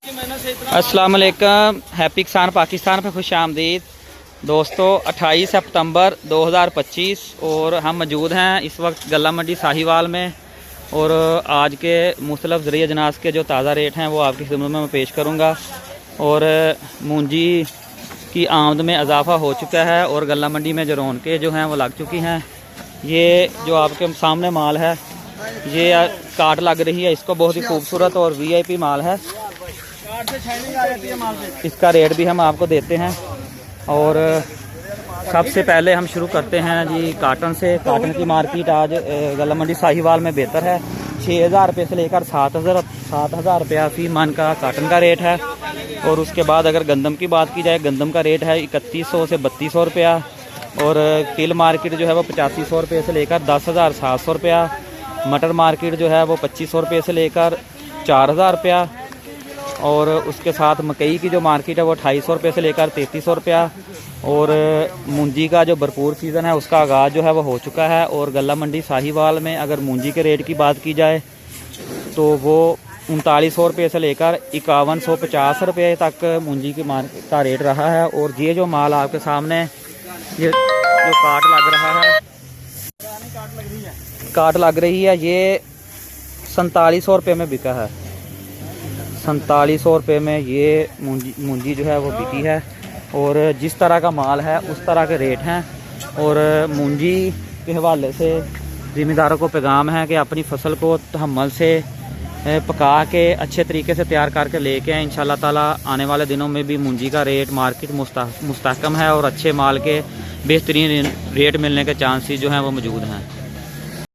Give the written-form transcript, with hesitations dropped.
अस्सलाम वालेकुम। हैप्पी किसान पाकिस्तान पे खुश आमदीद दोस्तों। 28 सितंबर 2025 और हम मौजूद हैं इस वक्त गल्ला मंडी साहिवाल में। और आज के मुख्तलिफ ज़रिए अजनास के जो ताज़ा रेट हैं वो आपकी खिदमत में मैं पेश करूँगा। और मूंजी की आमद में इजाफ़ा हो चुका है और गल्ला मंडी में जो रौनकें जो हैं वो लग चुकी हैं। ये जो आपके सामने माल है ये काट लग रही है, इसको बहुत ही खूबसूरत और VIP माल है। इसका रेट भी हम आपको देते हैं। और सबसे पहले हम शुरू करते हैं जी काटन से। काटन की मार्केट आज गल्ला मंडी साहिवाल में बेहतर है। 6000 रुपये से लेकर 7000 रुपया फी मन का काटन का रेट है। और उसके बाद अगर गंदम की बात की जाए, गंदम का रेट है 3100 से 3200 रुपया। और तिल मार्केट जो है वो 8500 रुपये से लेकर 10700 रुपया। मटर मार्केट जो है वो 2500 रुपये से लेकर 4000 रुपया। और उसके साथ मकई की जो मार्केट है वो 2800 रुपये से लेकर 3300 रुपया। और मूंजी का जो भरपूर सीज़न है उसका आगाज़ जो है वो हो चुका है। और गल्ला मंडी साहिवाल में अगर मूंजी के रेट की बात की जाए तो वो 3900 रुपये से लेकर 5150 रुपये तक मूंजी की मार्केट का रेट रहा है। और ये जो माल आपके सामने ये जो काट लग रहा है, काट लग रही है, ये 4700 रुपये में बिका है। 4700 रुपये में ये मूंजी जो है वो बिकी है। और जिस तरह का माल है उस तरह के रेट हैं। और मूंजी के हवाले से ज़िम्मेदारों को पैगाम है कि अपनी फसल को तहम्मुल से पका के अच्छे तरीके से तैयार करके लेके आएँ। इंशाल्लाह ताला आने वाले दिनों में भी मूंजी का रेट मार्केट मुस्तहकम है और अच्छे माल के बेहतरीन रेट मिलने के चांसेस जो हैं वो मौजूद हैं।